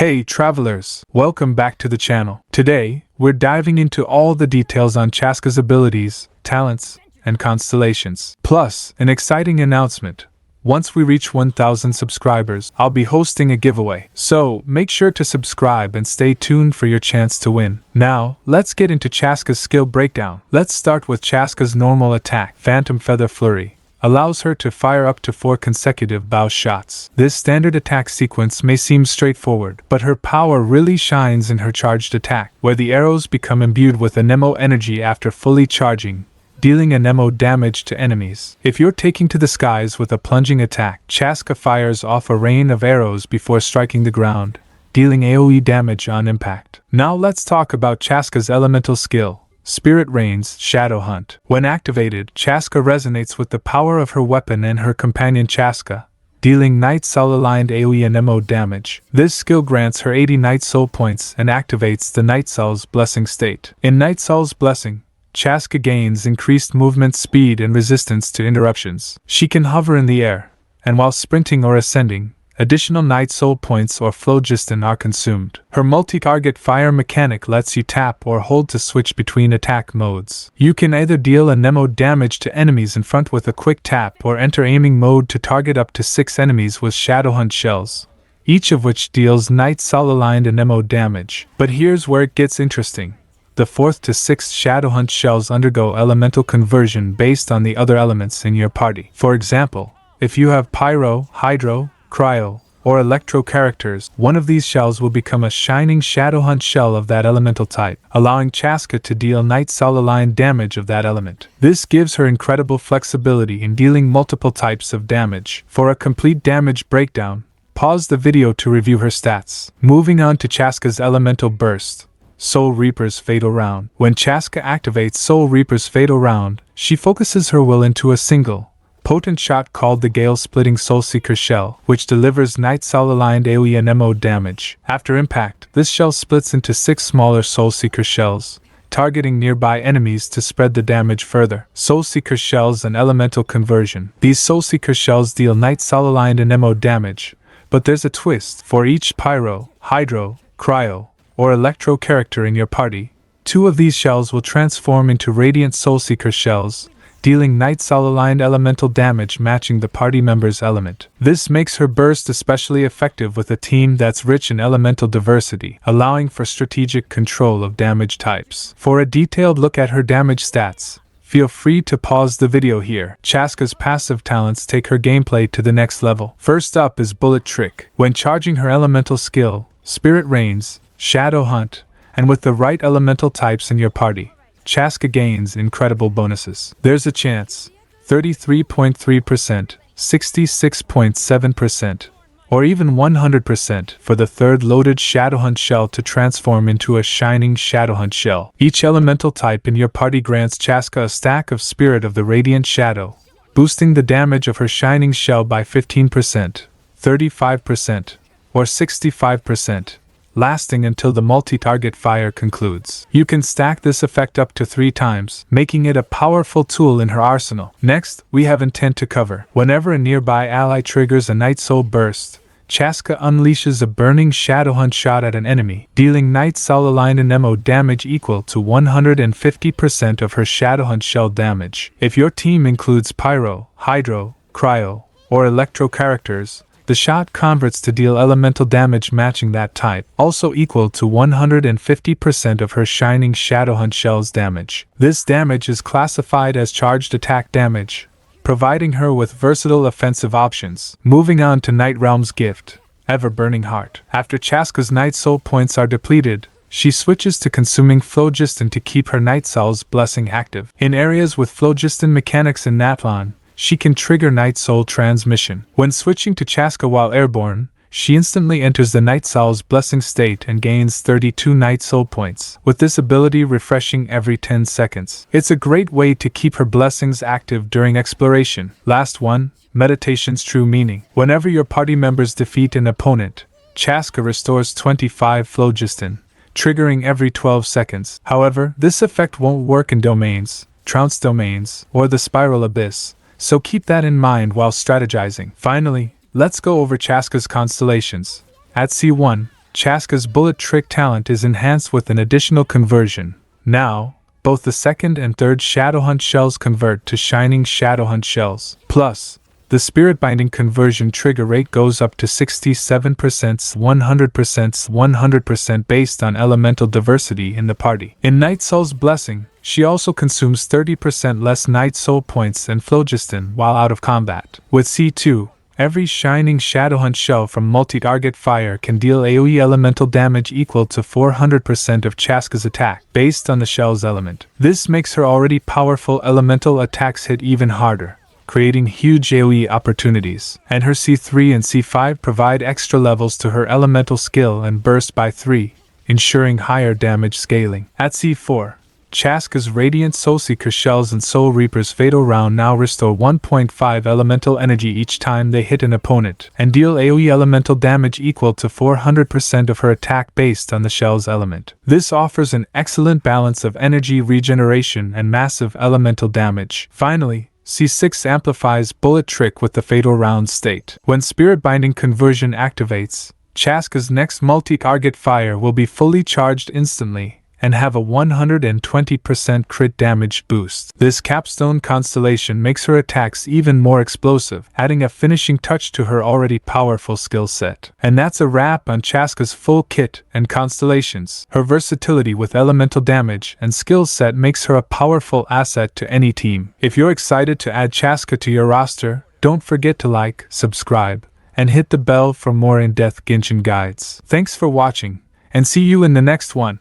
Hey travelers, welcome back to the channel. Today, we're diving into all the details on Chasca's abilities, talents, and constellations. Plus, an exciting announcement. Once we reach 1,000 subscribers, I'll be hosting a giveaway. So, make sure to subscribe and stay tuned for your chance to win. Now, let's get into Chasca's skill breakdown. Let's start with Chasca's normal attack, Phantom Feather Flurry. Allows her to fire up to 4 consecutive bow shots. This standard attack sequence may seem straightforward, but her power really shines in her charged attack, where the arrows become imbued with Anemo energy after fully charging, dealing Anemo damage to enemies. If you're taking to the skies with a plunging attack, Chasca fires off a rain of arrows before striking the ground, dealing AoE damage on impact. Now let's talk about Chasca's elemental skill, Spirit Reins Shadow Hunt. When activated, Chasca resonates with the power of her weapon and her companion Chasca, dealing Nightsoul-aligned AoE Anemo damage. This skill grants her 80 Night Soul points and activates the Nightsoul's Blessing state. In Nightsoul's Blessing, Chasca gains increased movement speed and resistance to interruptions. She can hover in the air, and while sprinting or ascending, additional Night Soul points or phlogiston are consumed. Her multi-target fire mechanic lets you tap or hold to switch between attack modes. You can either deal Anemo damage to enemies in front with a quick tap or enter aiming mode to target up to 6 enemies with Shadowhunt shells, each of which deals Nightsoul-aligned Anemo damage. But here's where it gets interesting. The 4th to 6th Shadowhunt shells undergo elemental conversion based on the other elements in your party. For example, if you have Pyro, Hydro, Cryo, or Electro characters, one of these shells will become a shining Shadowhunt shell of that elemental type, allowing Chasca to deal Nightsoul-aligned damage of that element. This gives her incredible flexibility in dealing multiple types of damage. For a complete damage breakdown, pause the video to review her stats. Moving on to Chasca's elemental burst, Soul Reaper's Fatal Round. When Chasca activates Soul Reaper's Fatal Round, she focuses her will into a single, potent shot called the Gale-splitting Soulseeker shell, which delivers Nightsoul-aligned AoE Anemo damage. After impact, this shell splits into 6 smaller Soulseeker shells, targeting nearby enemies to spread the damage further. Soulseeker shells and elemental conversion. These Soulseeker shells deal Nightsoul-aligned Anemo damage, but there's a twist. For each Pyro, Hydro, Cryo, or Electro character in your party, 2 of these shells will transform into Radiant Soulseeker shells, dealing Nightsoul-aligned elemental damage matching the party member's element. This makes her burst especially effective with a team that's rich in elemental diversity, allowing for strategic control of damage types. For a detailed look at her damage stats, feel free to pause the video here. Chasca's passive talents take her gameplay to the next level. First up is Bullet Trick. When charging her elemental skill, Spirit Reins, Shadow Hunt, and with the right elemental types in your party, Chasca gains incredible bonuses. There's a chance, 33.3%, 66.7%, or even 100% for the 3rd loaded Shadowhunt shell to transform into a shining Shadowhunt shell. Each elemental type in your party grants Chasca a stack of Spirit of the Radiant Shadow, boosting the damage of her shining shell by 15%, 35%, or 65%. Lasting until the multi-target fire concludes. You can stack this effect up to 3 times, making it a powerful tool in her arsenal. Next, we have Intent to Cover. Whenever a nearby ally triggers a Night Soul burst, Chasca unleashes a burning Shadowhunt shot at an enemy, dealing Nightsoul-aligned Anemo damage equal to 150% of her Shadowhunt shell damage. If your team includes Pyro, Hydro, Cryo, or Electro characters, the shot converts to deal elemental damage matching that type, also equal to 150% of her shining Shadowhunt shell's damage. This damage is classified as charged attack damage, providing her with versatile offensive options. Moving on to Night Realm's gift, Ever-Burning Heart. After Chasca's Night Soul points are depleted, she switches to consuming phlogiston to keep her Nightsoul's Blessing active. In areas with phlogiston mechanics in natlan, she can trigger Night Soul transmission. When switching to Chasca while airborne, she instantly enters the Nightsoul's Blessing state and gains 32 Night Soul points, with this ability refreshing every 10 seconds. It's a great way to keep her blessings active during exploration. Last one, Meditation's True Meaning. Whenever your party members defeat an opponent, Chasca restores 25 phlogiston, triggering every 12 seconds. However, this effect won't work in domains, trounce domains, or the Spiral Abyss, so keep that in mind while strategizing. Finally, let's go over Chasca's constellations. At C1, Chasca's bullet trick talent is enhanced with an additional conversion. Now, both the second and third Shadowhunt shells convert to Shining Shadowhunt shells. Plus, the Spirit Binding conversion trigger rate goes up to 67%, 100%, 100% based on elemental diversity in the party. In Nightsoul's Blessing, she also consumes 30% less Nightsoul points and phlogiston while out of combat. With C2, every Shining Shadowhunt shell from multi-target fire can deal AoE elemental damage equal to 400% of Chasca's attack, based on the shell's element. This makes her already powerful elemental attacks hit even harder, creating huge AoE opportunities. And her C3 and C5 provide extra levels to her elemental skill and burst by 3, ensuring higher damage scaling. At C4, Chasca's Radiant Soulseeker shells and Soul Reaper's Fatal Round now restore 1.5 elemental energy each time they hit an opponent, and deal AoE elemental damage equal to 400% of her attack based on the shell's element. This offers an excellent balance of energy regeneration and massive elemental damage. Finally, C6 amplifies Bullet Trick with the Fatal Round state. When Spirit Binding conversion activates, Chasca's next multi-target fire will be fully charged instantly and have a 120% crit damage boost. This capstone constellation makes her attacks even more explosive, adding a finishing touch to her already powerful skill set. And that's a wrap on Chasca's full kit and constellations. Her versatility with elemental damage and skill set makes her a powerful asset to any team. If you're excited to add Chasca to your roster, don't forget to like, subscribe, and hit the bell for more in-depth Genshin guides. Thanks for watching, and see you in the next one.